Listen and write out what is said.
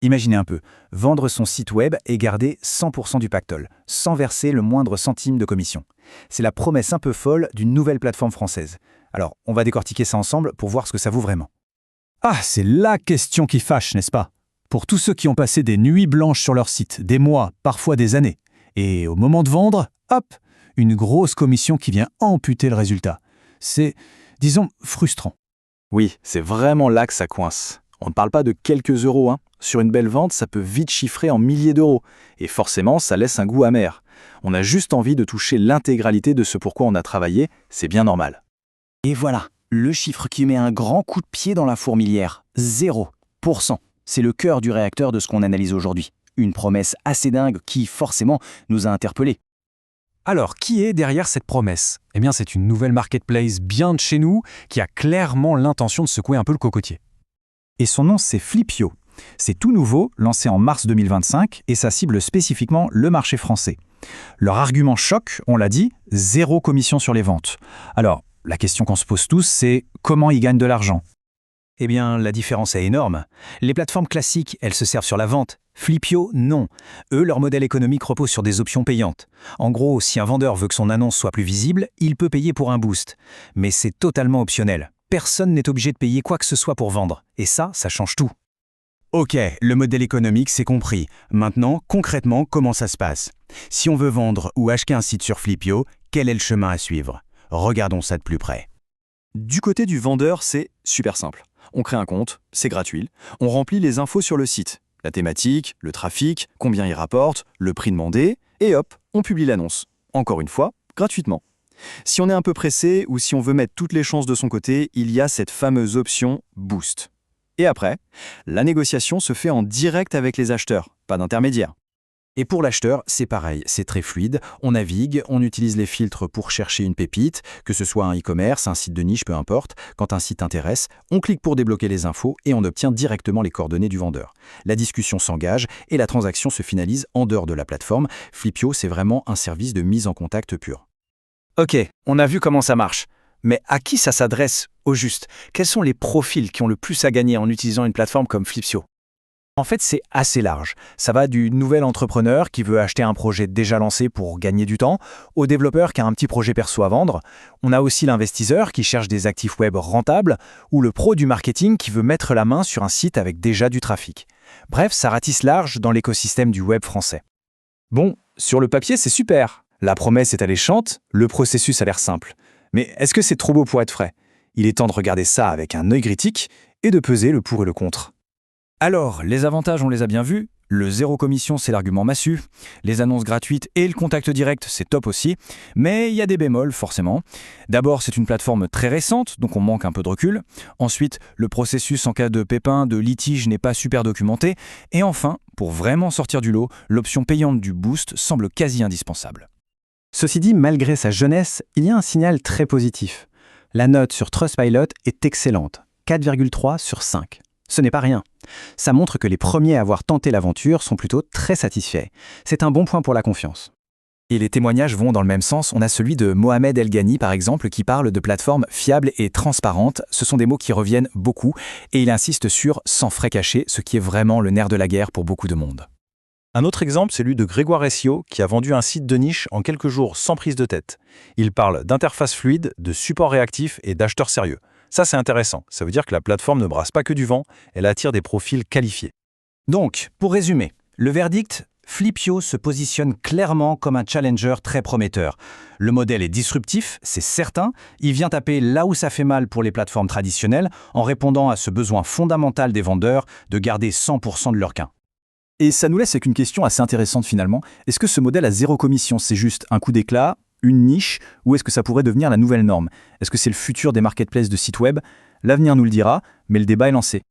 Imaginez un peu, vendre son site web et garder 100% du pactole, sans verser le moindre centime de commission. C'est la promesse un peu folle d'une nouvelle plateforme française. Alors, on va décortiquer ça ensemble pour voir ce que ça vaut vraiment. Ah, c'est la question qui fâche, n'est-ce pas? Pour tous ceux qui ont passé des nuits blanches sur leur site, des mois, parfois des années. Et au moment de vendre, hop, une grosse commission qui vient amputer le résultat. C'est, disons, frustrant. Oui, c'est vraiment là que ça coince. On ne parle pas de quelques euros, hein. Sur une belle vente, ça peut vite chiffrer en milliers d'euros. Et forcément, ça laisse un goût amer. On a juste envie de toucher l'intégralité de ce pourquoi on a travaillé, c'est bien normal. Et voilà, le chiffre qui met un grand coup de pied dans la fourmilière. 0%. C'est le cœur du réacteur de ce qu'on analyse aujourd'hui. Une promesse assez dingue qui, forcément, nous a interpellés. Alors, qui est derrière cette promesse? Eh bien, c'est une nouvelle marketplace bien de chez nous qui a clairement l'intention de secouer un peu le cocotier. Et son nom, c'est Flipio. C'est tout nouveau, lancé en mars 2025, et ça cible spécifiquement le marché français. Leur argument choc, on l'a dit, 0 commission sur les ventes. Alors, la question qu'on se pose tous, c'est comment ils gagnent de l'argent? Eh bien, la différence est énorme. Les plateformes classiques, elles se servent sur la vente. Flipio, non. Eux, leur modèle économique repose sur des options payantes. En gros, si un vendeur veut que son annonce soit plus visible, il peut payer pour un boost. Mais c'est totalement optionnel. Personne n'est obligé de payer quoi que ce soit pour vendre. Et ça change tout. Ok, le modèle économique, c'est compris. Maintenant, concrètement, comment ça se passe? Si on veut vendre ou acheter un site sur Flipio, quel est le chemin à suivre? Regardons ça de plus près. Du côté du vendeur, c'est super simple. On crée un compte, c'est gratuit. On remplit les infos sur le site. La thématique, le trafic, combien il rapporte, le prix demandé, et hop, on publie l'annonce. Encore une fois, gratuitement. Si on est un peu pressé ou si on veut mettre toutes les chances de son côté, il y a cette fameuse option Boost. Et après, la négociation se fait en direct avec les acheteurs, pas d'intermédiaire. Et pour l'acheteur, c'est pareil, c'est très fluide, on navigue, on utilise les filtres pour chercher une pépite, que ce soit un e-commerce, un site de niche, peu importe. Quand un site intéresse, on clique pour débloquer les infos et on obtient directement les coordonnées du vendeur. La discussion s'engage et la transaction se finalise en dehors de la plateforme. Flipio, c'est vraiment un service de mise en contact pur. Ok, on a vu comment ça marche. Mais à qui ça s'adresse au juste? Quels sont les profils qui ont le plus à gagner en utilisant une plateforme comme Flipio? En fait, c'est assez large. Ça va du nouvel entrepreneur qui veut acheter un projet déjà lancé pour gagner du temps, au développeur qui a un petit projet perso à vendre. On a aussi l'investisseur qui cherche des actifs web rentables, ou le pro du marketing qui veut mettre la main sur un site avec déjà du trafic. Bref, ça ratisse large dans l'écosystème du web français. Bon, sur le papier, c'est super. La promesse est alléchante, le processus a l'air simple. Mais est-ce que c'est trop beau pour être vrai? Il est temps de regarder ça avec un œil critique et de peser le pour et le contre. Alors, les avantages, on les a bien vus. Le zéro commission, c'est l'argument massu. Les annonces gratuites et le contact direct, c'est top aussi. Mais il y a des bémols, forcément. D'abord, c'est une plateforme très récente, donc on manque un peu de recul. Ensuite, le processus en cas de pépin, de litige n'est pas super documenté. Et enfin, pour vraiment sortir du lot, l'option payante du Boost semble quasi indispensable. Ceci dit, malgré sa jeunesse, il y a un signal très positif. La note sur Trustpilot est excellente, 4,3 sur 5. Ce n'est pas rien. Ça montre que les premiers à avoir tenté l'aventure sont plutôt très satisfaits. C'est un bon point pour la confiance. Et les témoignages vont dans le même sens. On a celui de Mohamed El Ghani, par exemple, qui parle de plateformes fiables et transparentes. Ce sont des mots qui reviennent beaucoup. Et il insiste sur « sans frais cachés », ce qui est vraiment le nerf de la guerre pour beaucoup de monde. Un autre exemple, c'est celui de Grégoire Essio, qui a vendu un site de niche en quelques jours sans prise de tête. Il parle d'interface fluide, de support réactif et d'acheteurs sérieux. Ça, c'est intéressant. Ça veut dire que la plateforme ne brasse pas que du vent, elle attire des profils qualifiés. Donc, pour résumer, le verdict, Flipio se positionne clairement comme un challenger très prometteur. Le modèle est disruptif, c'est certain. Il vient taper là où ça fait mal pour les plateformes traditionnelles en répondant à ce besoin fondamental des vendeurs de garder 100% de leur gain. Et ça nous laisse avec une question assez intéressante finalement. Est-ce que ce modèle à zéro commission, c'est juste un coup d'éclat, une niche, ou est-ce que ça pourrait devenir la nouvelle norme? Est-ce que c'est le futur des marketplaces de sites web? L'avenir nous le dira, mais le débat est lancé.